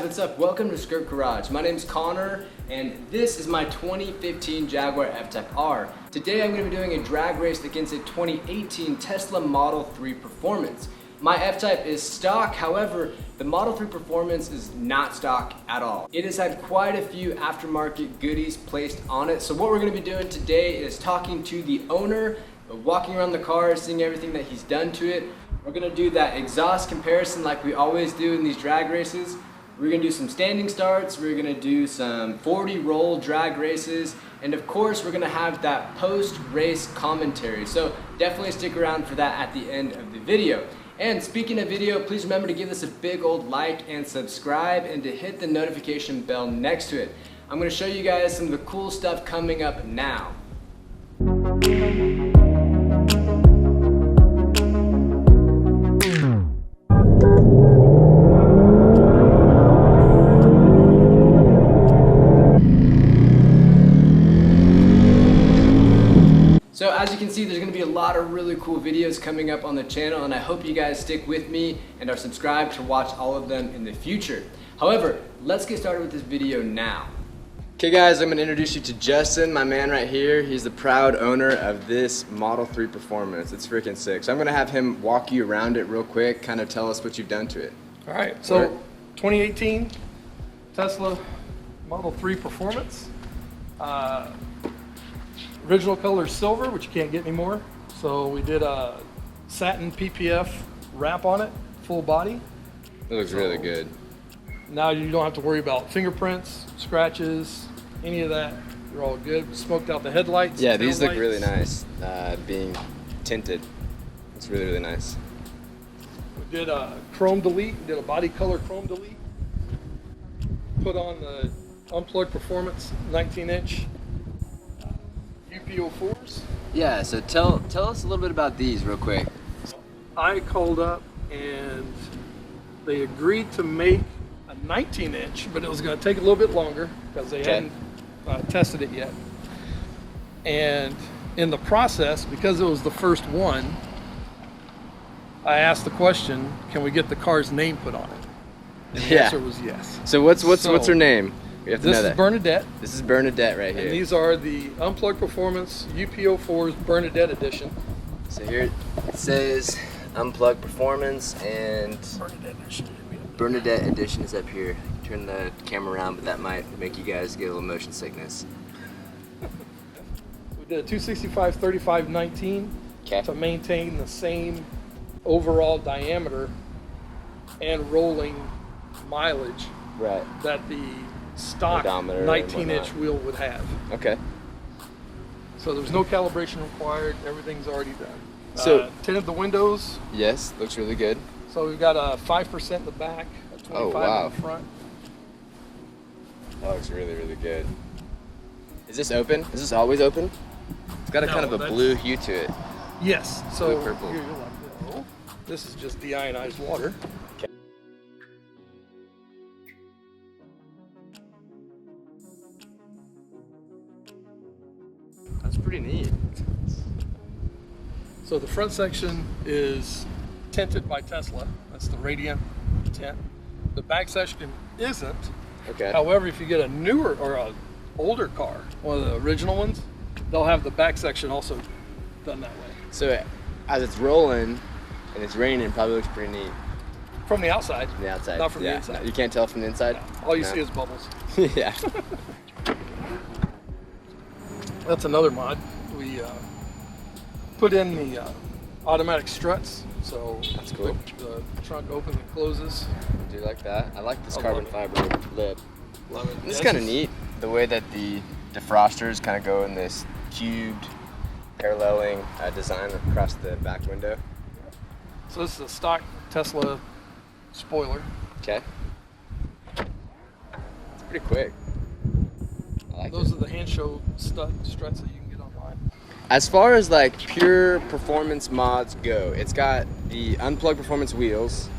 what's up? Welcome to Skrrt Garage. My name's Connor, and this is my 2015 Jaguar F-Type R. Today I'm going to be doing a drag race against a 2018 Tesla Model 3 Performance. My F-Type is stock, however, the Model 3 Performance is not stock at all. It has had quite a few aftermarket goodies placed on it, so what we're going to be doing today is talking to the owner, walking around the car, seeing everything that he's done to it. We're going to do that exhaust comparison like we always do in these drag races. We're going to do some standing starts, we're going to do some 40 roll drag races, and of course we're going to have that post-race commentary. So definitely stick around for that at the end of the video. And speaking of video, please remember to give this a big old like and subscribe and to hit the notification bell next to it. I'm going to show you guys some of the cool stuff coming up now. So as you can see, there's going to be a lot of really cool videos coming up on the channel, and I hope you guys stick with me and are subscribed to watch all of them in the future. However, let's get started with this video now. Okay guys, I'm going to introduce you to Justin, my man right here. He's the proud owner of this Model 3 Performance. It's freaking sick. So I'm going to have him walk you around it real quick, kind of tell us what you've done to it. All right, so 2018 Tesla Model 3 Performance. Original color is silver, which you can't get anymore. So we did a satin PPF wrap on it, full body. It looks really good. Now you don't have to worry about fingerprints, scratches, any of that. You're all good. Smoked out the headlights. Yeah, these look really nice, being tinted. It's really, really nice. We did a chrome delete, we did a body color chrome delete. Put on the Unplugged Performance 19-inch UP04s. Yeah, so tell us a little bit about these real quick. I called up and they agreed to make a 19-inch, but it was going to take a little bit longer because they hadn't tested it yet. And in the process, because it was the first one, I asked the question, can we get the car's name put on it? And the answer was yes. So what's her name? We have to know that. This is Bernadette. This is Bernadette right here. And these are the Unplugged Performance UP04's Bernadette edition. So here it says Unplugged Performance and Bernadette edition is up here. Turn the camera around, but that might make you guys get a little motion sickness. We did a 265 35 19 to maintain the same overall diameter and rolling mileage that the stock 19-inch wheel would have. Okay. So there's no calibration required. Everything's already done. So tinted the windows. Yes, looks really good. So we've got a 5% in the back, a 25 in the front. That looks really, really good. Is this open? Is this always open? It's got a kind of a blue hue to it. Yes. So blue purple. Here, you'll like this. This is just deionized water. Okay. That's pretty neat. So the front section is tinted by Tesla. That's the Radiant tint. The back section isn't. Okay. However, if you get a newer or a older car, one of the original ones, they'll have the back section also done that way. So as it's rolling and it's raining, it probably looks pretty neat. From the outside. From the outside. Not from the inside. You can't tell from the inside? No. All you see is bubbles. Yeah. That's another mod. We put in the automatic struts, so that's cool. The trunk opens and closes. I do like that. I like this carbon fiber lip. Love it. This is kind of neat, the way that the defrosters kind of go in this cubed, paralleling design across the back window. So this is a stock Tesla spoiler. Okay. It's pretty quick. I like Those are the hand show struts that you can get online. As far as like pure performance mods go, it's got the Unplugged Performance wheels,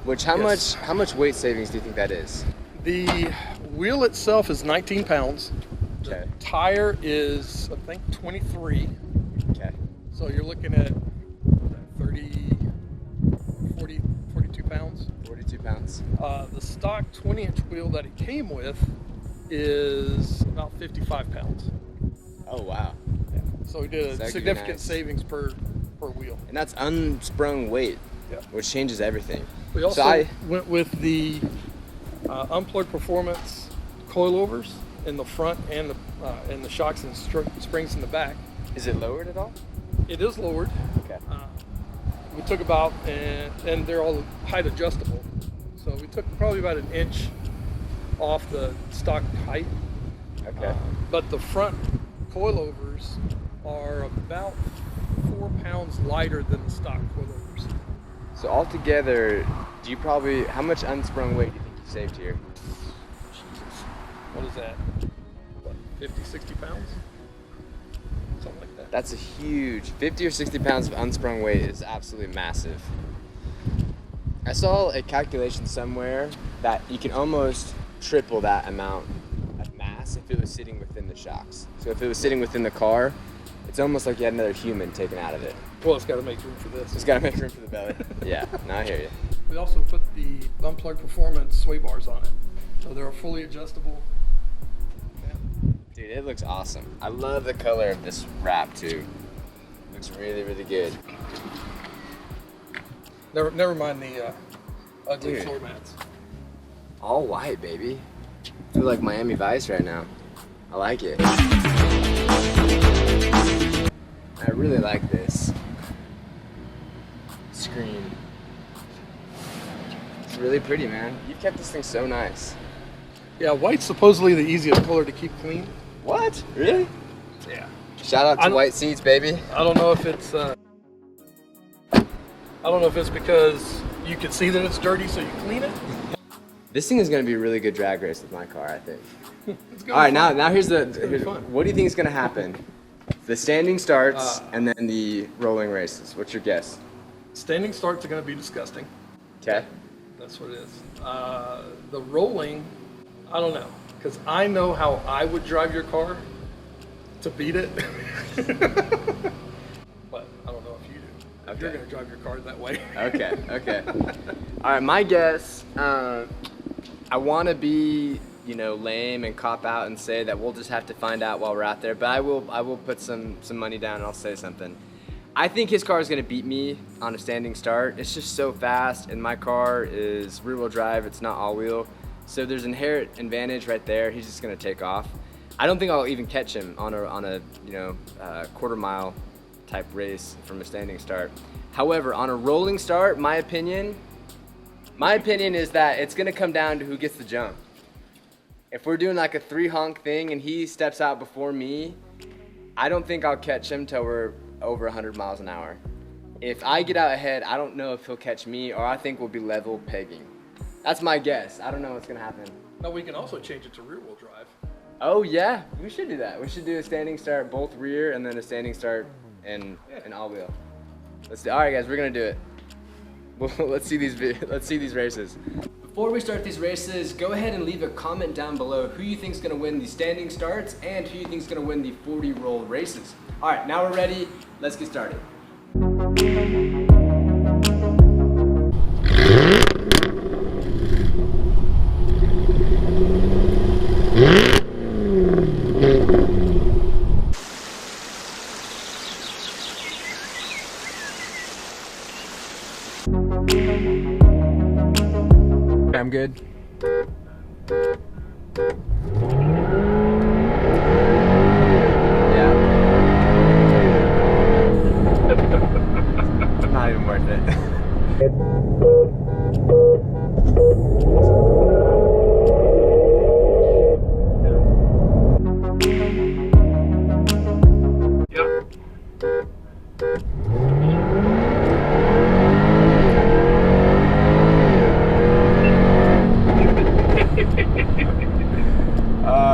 which how much weight savings do you think that is? The wheel itself is 19 pounds. Okay. The tire is, I think, 23. Okay. So you're looking at 30, 40, 42 pounds. 42 pounds. pounds? The stock 20-inch wheel that it came with is about 55 pounds. Oh, wow. Yeah. So we did a significant savings per wheel. And that's unsprung weight, Yeah. which changes everything. We also went with the unplugged performance coilovers in the front and the shocks and springs in the back. Is it lowered at all? It is lowered. Okay. We took about, and they're all height adjustable. So we took probably about an inch off the stock height. Okay. But the front coilovers are about 4 pounds lighter than the stock coilovers. So altogether, how much unsprung weight do you think you saved here? Jesus. What is that? What, 50, 60 pounds? Something like that. That's a huge, 50 or 60 pounds of unsprung weight is absolutely massive. I saw a calculation somewhere that you can almost triple that amount of mass if it was sitting within the shocks. So if it was sitting within the car, it's almost like you had another human taken out of it. Well, it's got to make room for this. It's got to make room for the belly. Yeah, no, I hear you. We also put the unplugged performance sway bars on it. So they're fully adjustable. Yeah. Dude, it looks awesome. I love the color of this wrap too. Looks really, really good. Never mind the ugly Dude. floor mats. All white, baby. I feel like Miami Vice right now. I like it. I really like this screen. It's really pretty, man. You've kept this thing so nice. Yeah, white's supposedly the easiest color to keep clean. What? Really? Yeah. Shout out to white seats, baby. I don't know if it's because you can see that it's dirty, so you clean it. This thing is gonna be a really good drag race with my car, I think. All right, now here's gonna be fun. what do you think is gonna happen? The standing starts and then the rolling races. What's your guess? Standing starts are going to be disgusting. Okay. That's what it is. The rolling, I don't know, because I know how I would drive your car to beat it. But I don't know if you do. If you're going to drive your car that way. Okay. All right, my guess, I want to be, lame and cop out and say that we'll just have to find out while we're out there, but I will put some money down and I'll say something. I think his car is going to beat me on a standing start. It's just so fast, and my car is rear-wheel drive. It's not all-wheel, so there's inherent advantage right there. He's just going to take off. I don't think I'll even catch him on a quarter-mile type race from a standing start. However, on a rolling start, my opinion is that it's going to come down to who gets the jump. If we're doing like a 3-honk thing and he steps out before me, I don't think I'll catch him till we're over 100 miles an hour. If I get out ahead, I don't know if he'll catch me, or I think we'll be level pegging. That's my guess. I don't know what's gonna happen. No, we can also change it to rear wheel drive. Oh yeah, we should do that. We should do a standing start both rear and then a standing start and all wheel. All right guys, we're gonna do it. Well, let's see these races. Before we start these races, go ahead and leave a comment down below who you think is gonna win the standing starts and who you think is gonna win the 40 roll races. All right, now we're ready. Let's get started. I'm good. Not even worth it.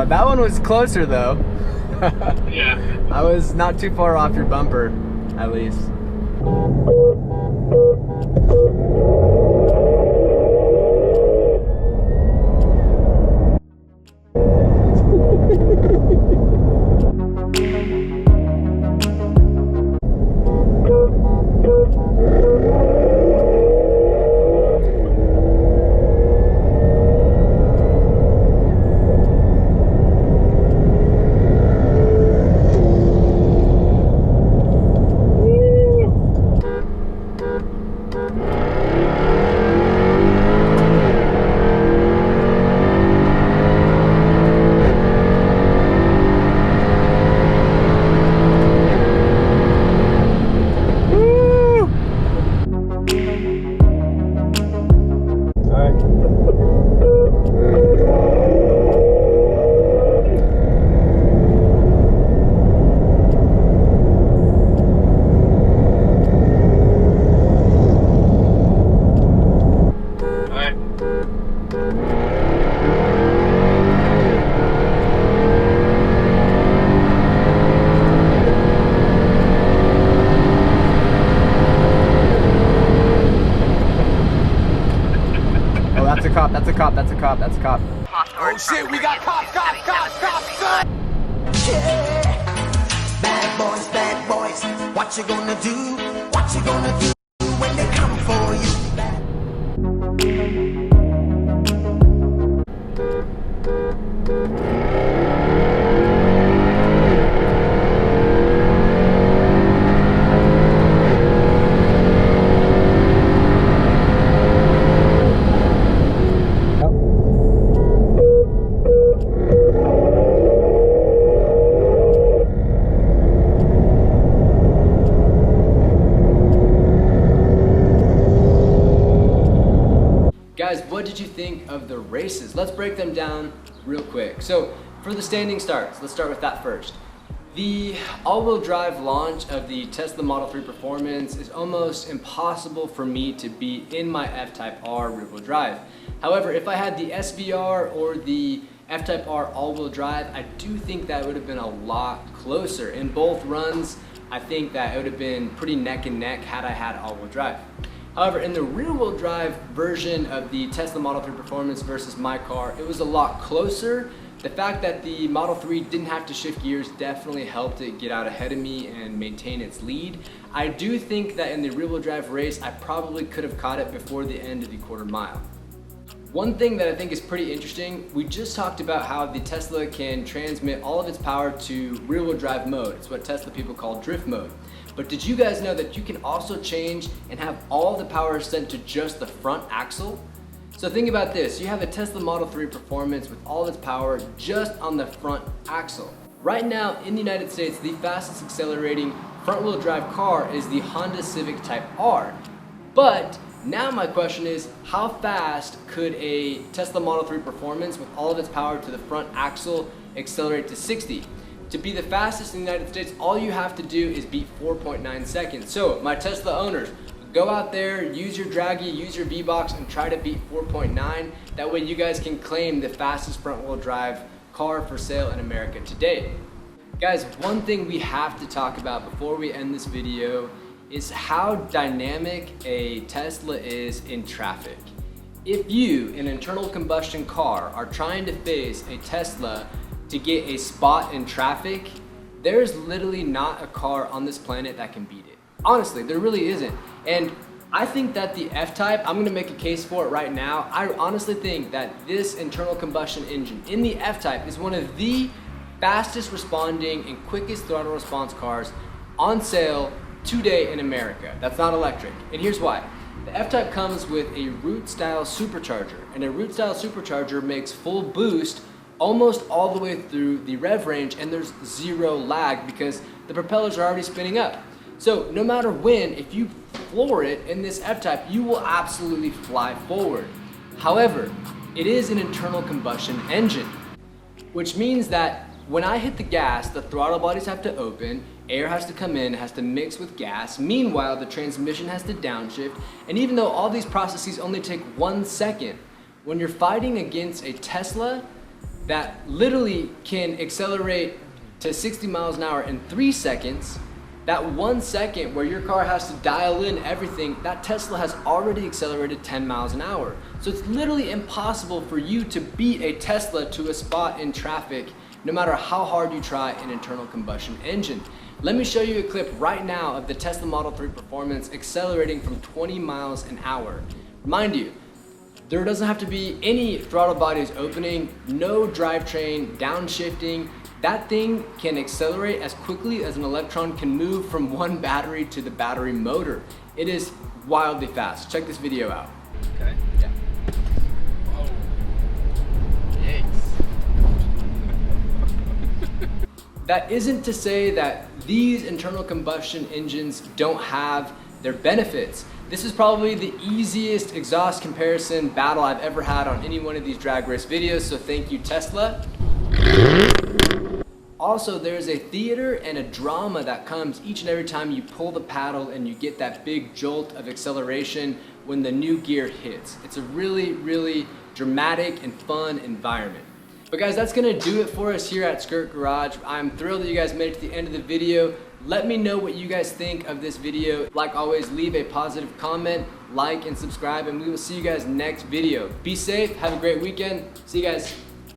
That one was closer though. Yeah. I was not too far off your bumper, at least. a cop, that's a cop, that's a cop. Oh shit, we got cops. Yeah. Bad boys, what you gonna do? What you gonna do when they come for you? Guys, what did you think of the races? Let's break them down real quick. So for the standing starts, let's start with that first. The all-wheel drive launch of the Tesla Model 3 Performance is almost impossible for me to beat in my F-Type R rear-wheel drive. However, if I had the SVR or the F-Type R all-wheel drive, I do think that would have been a lot closer. In both runs, I think that it would have been pretty neck and neck had I had all-wheel drive. However, in the rear-wheel drive version of the Tesla Model 3 Performance versus my car, it was a lot closer. The fact that the Model 3 didn't have to shift gears definitely helped it get out ahead of me and maintain its lead. I do think that in the rear-wheel drive race, I probably could have caught it before the end of the quarter mile. One thing that I think is pretty interesting, we just talked about how the Tesla can transmit all of its power to rear-wheel drive mode. It's what Tesla people call drift mode. But did you guys know that you can also change and have all the power sent to just the front axle? So think about this, you have a Tesla Model 3 Performance with all its power just on the front axle. Right now in the United States, the fastest accelerating front-wheel drive car is the Honda Civic Type R. But now my question is, how fast could a Tesla Model 3 Performance with all of its power to the front axle accelerate to 60? To be the fastest in the United States, all you have to do is beat 4.9 seconds. So my Tesla owners, go out there, use your Draggy, use your V-Box and try to beat 4.9. That way you guys can claim the fastest front-wheel drive car for sale in America today. Guys, one thing we have to talk about before we end this video is how dynamic a Tesla is in traffic. If you, an internal combustion car, are trying to face a Tesla to get a spot in traffic, there's literally not a car on this planet that can beat it. Honestly, there really isn't. And I think that the F-Type, I'm gonna make a case for it right now. I honestly think that this internal combustion engine in the F-Type is one of the fastest responding and quickest throttle response cars on sale today in America. That's not electric. And here's why. The F-Type comes with a root style supercharger, and a root style supercharger makes full boost almost all the way through the rev range, and there's zero lag because the propellers are already spinning up. So no matter when, if you floor it in this F-Type, you will absolutely fly forward. However, it is an internal combustion engine, which means that when I hit the gas, the throttle bodies have to open, air has to come in, has to mix with gas. Meanwhile, the transmission has to downshift. And even though all these processes only take 1 second, when you're fighting against a Tesla that literally can accelerate to 60 miles an hour in 3 seconds, that 1 second where your car has to dial in everything, that Tesla has already accelerated 10 miles an hour. So it's literally impossible for you to beat a Tesla to a spot in traffic, no matter how hard you try an internal combustion engine. Let me show you a clip right now of the Tesla Model 3 Performance accelerating from 20 miles an hour. Mind you, there doesn't have to be any throttle bodies opening, no drivetrain, downshifting. That thing can accelerate as quickly as an electron can move from one battery to the battery motor. It is wildly fast. Check this video out. Okay. Yeah. Oh. Yikes. That isn't to say that these internal combustion engines don't have their benefits. This is probably the easiest exhaust comparison battle I've ever had on any one of these drag race videos, so thank you, Tesla. Also, there's a theater and a drama that comes each and every time you pull the paddle and you get that big jolt of acceleration when the new gear hits. It's a really, really dramatic and fun environment. But guys, that's gonna do it for us here at Skrrt Garage. I'm thrilled that you guys made it to the end of the video. Let me know what you guys think of this video. Like always, leave a positive comment, like and subscribe, and we will see you guys next video. Be safe, have a great weekend. See you guys.